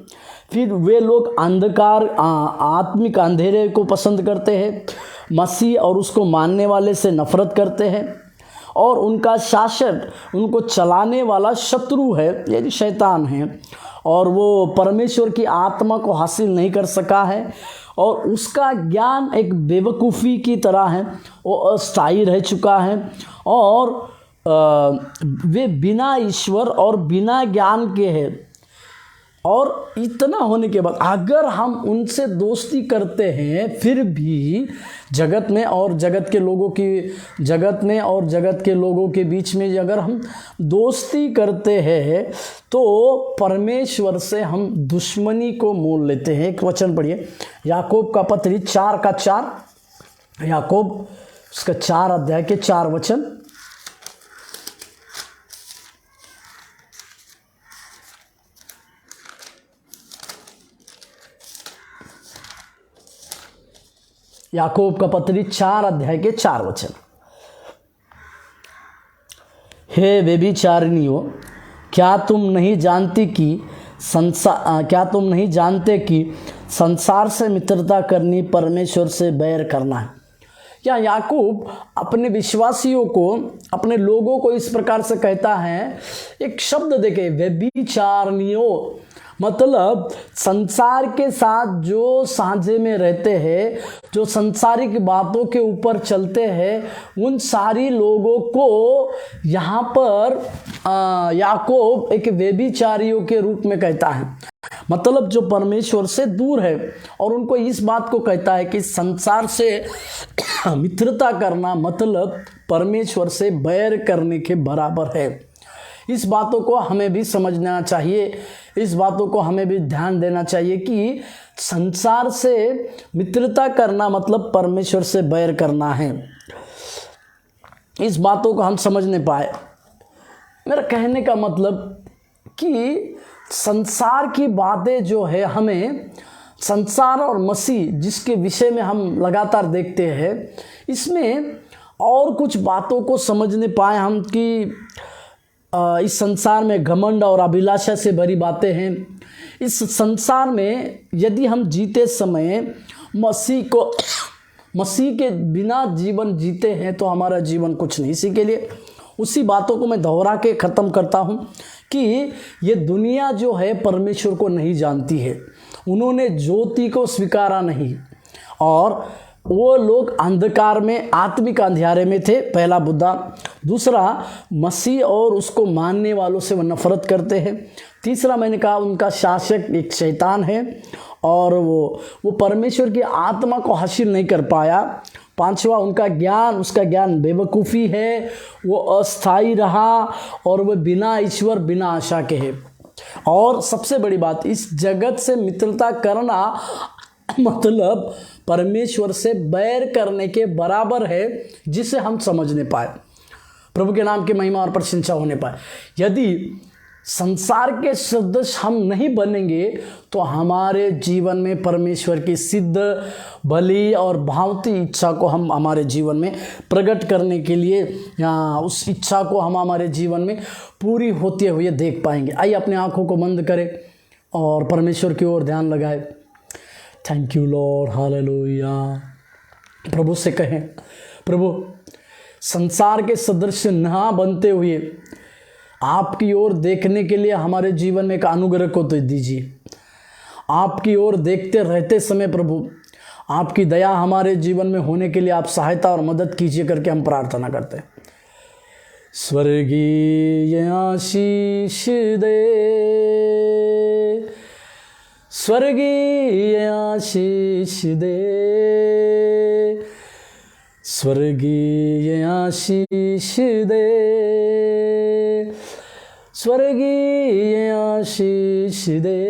फिर वे लोग अंधकार आत्मिक अंधेरे को पसंद करते हैं, मसीह और उसको मानने वाले से नफरत करते हैं, और उनका शासक, उनको चलाने वाला शत्रु है, यानी शैतान है, और वो परमेश्वर की आत्मा को हासिल नहीं कर सका है, और उसका ज्ञान एक बेवकूफ़ी की तरह है, वो अस्थायी रह चुका है, और वे बिना ईश्वर और बिना ज्ञान के हैं। और इतना होने के बाद अगर हम उनसे दोस्ती करते हैं, फिर भी जगत में और जगत के लोगों के बीच में अगर हम दोस्ती करते हैं तो परमेश्वर से हम दुश्मनी को मोल लेते हैं। एक वचन पढ़िए, याकूब का पत्री 4 का 4, याकूब उसका 4 अध्याय के 4 वचन। याकूब का पत्री 4 अध्याय के 4 वचन। हे व्यभिचारिणियों, क्या तुम नहीं जानते कि संसार से मित्रता करनी परमेश्वर से बैर करना है। क्या याकूब अपने विश्वासियों को, अपने लोगों को इस प्रकार से कहता है, एक शब्द देखे, व्यभिचारिणियों, मतलब संसार के साथ जो साझे में रहते हैं, जो संसारिक बातों के ऊपर चलते हैं, उन सारी लोगों को यहाँ पर याकूब एक व्यभिचारियों के रूप में कहता है। मतलब जो परमेश्वर से दूर है, और उनको इस बात को कहता है कि संसार से मित्रता करना मतलब परमेश्वर से बैर करने के बराबर है। इस बातों को हमें भी समझना चाहिए, इस बातों को हमें भी ध्यान देना चाहिए कि संसार से मित्रता करना मतलब परमेश्वर से बैर करना है। इस बातों को हम समझ नहीं पाए। मेरा कहने का मतलब कि संसार की बातें जो है, हमें संसार और मसीह जिसके विषय में हम लगातार देखते हैं, इसमें और कुछ बातों को समझ नहीं पाए हम कि इस संसार में घमंड और अभिलाषा से भरी बातें हैं। इस संसार में यदि हम जीते समय मसीह के बिना जीवन जीते हैं तो हमारा जीवन कुछ नहीं। इसी के लिए उसी बातों को मैं दोहरा के ख़त्म करता हूँ कि ये दुनिया जो है परमेश्वर को नहीं जानती है, उन्होंने ज्योति को स्वीकारा नहीं, और वो लोग अंधकार में, आत्मिक अंधियारे में थे, पहला मुद्दा। दूसरा, मसीह और उसको मानने वालों से वो नफरत करते हैं। तीसरा, मैंने कहा उनका शासक एक शैतान है और वो परमेश्वर की आत्मा को हासिल नहीं कर पाया। पांचवा, उसका ज्ञान बेवकूफ़ी है, वो अस्थायी रहा और वो बिना ईश्वर बिना आशा के है। और सबसे बड़ी बात, इस जगत से मित्रता करना मतलब परमेश्वर से बैर करने के बराबर है, जिसे हम समझ नहीं पाए। प्रभु के नाम की महिमा और प्रशंसा होने पाए। यदि संसार के सदृश हम नहीं बनेंगे तो हमारे जीवन में परमेश्वर की सिद्ध भली और भावती इच्छा को हम हमारे जीवन में प्रकट करने के लिए या उस इच्छा को हम हमारे जीवन में पूरी होते हुए देख पाएंगे। आइए अपने आँखों को बंद करें और परमेश्वर की ओर ध्यान लगाए। Thank you Lord, hallelujah. प्रभु से कहें, प्रभु संसार के सदृश ना बनते हुए आपकी ओर देखने के लिए हमारे जीवन में एक अनुग्रह को तो दीजिए। आपकी ओर देखते रहते समय प्रभु आपकी दया हमारे जीवन में होने के लिए आप सहायता और मदद कीजिए करके हम प्रार्थना करते हैं। स्वर्गीय आशीष दे, स्वर्गीय आशीष दे, स्वर्गीय आशीष दे, स्वर्गीय आशीष दे।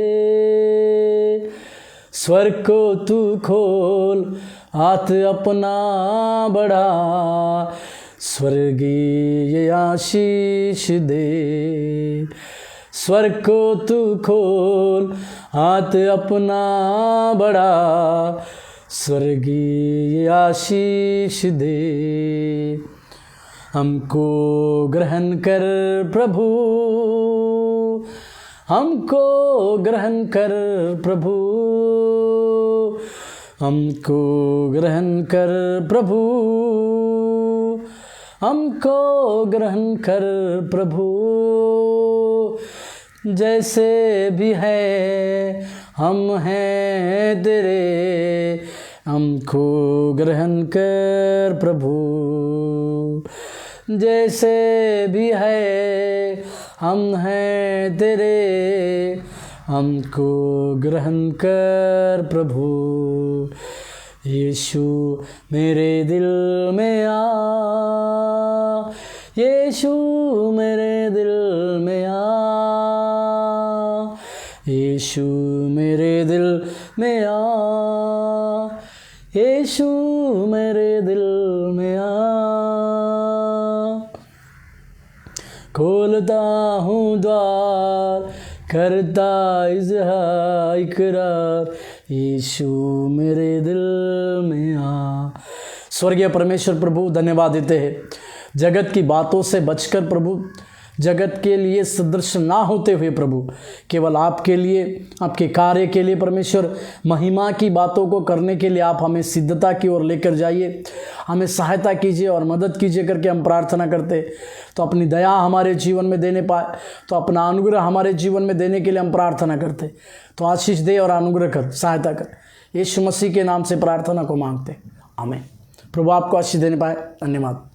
स्वर्ग को तू खोल, हाथ अपना बढ़ा, स्वर्गीय आशीष दे। स्वर्ग को तू खोल, हाथ अपना बढ़ा, स्वर्गीय आशीष दे। हमको ग्रहण कर प्रभु, हमको ग्रहण कर प्रभु, हमको ग्रहण कर प्रभु, हमको ग्रहण कर प्रभु। जैसे भी है हम हैं तेरे, हमको ग्रहण कर प्रभु। जैसे भी है हम हैं तेरे, हमको ग्रहण कर प्रभु। यीशु मेरे दिल में आ, यीशु मेरे दिल में आ, यीशु मेरे दिल में आ, यीशु मेरे दिल में आ। खोलता हूँ द्वार, करता इकरार, यीशु मेरे दिल में आ। स्वर्गीय परमेश्वर प्रभु धन्यवाद देते हैं, जगत की बातों से बचकर प्रभु, जगत के लिए सदृश ना होते हुए प्रभु, केवल आपके लिए, आपके कार्य के लिए परमेश्वर, महिमा की बातों को करने के लिए आप हमें सिद्धता की ओर लेकर जाइए। हमें सहायता कीजिए और मदद कीजिए करके हम प्रार्थना करते। तो अपनी दया हमारे जीवन में देने पाए, तो अपना अनुग्रह हमारे जीवन में देने के लिए हम प्रार्थना करते। तो आशीष दे और अनुग्रह कर, सहायता कर, यीशु मसीह के नाम से प्रार्थना को मांगते, आमीन। प्रभु आपको आशीष देने पाए। धन्यवाद।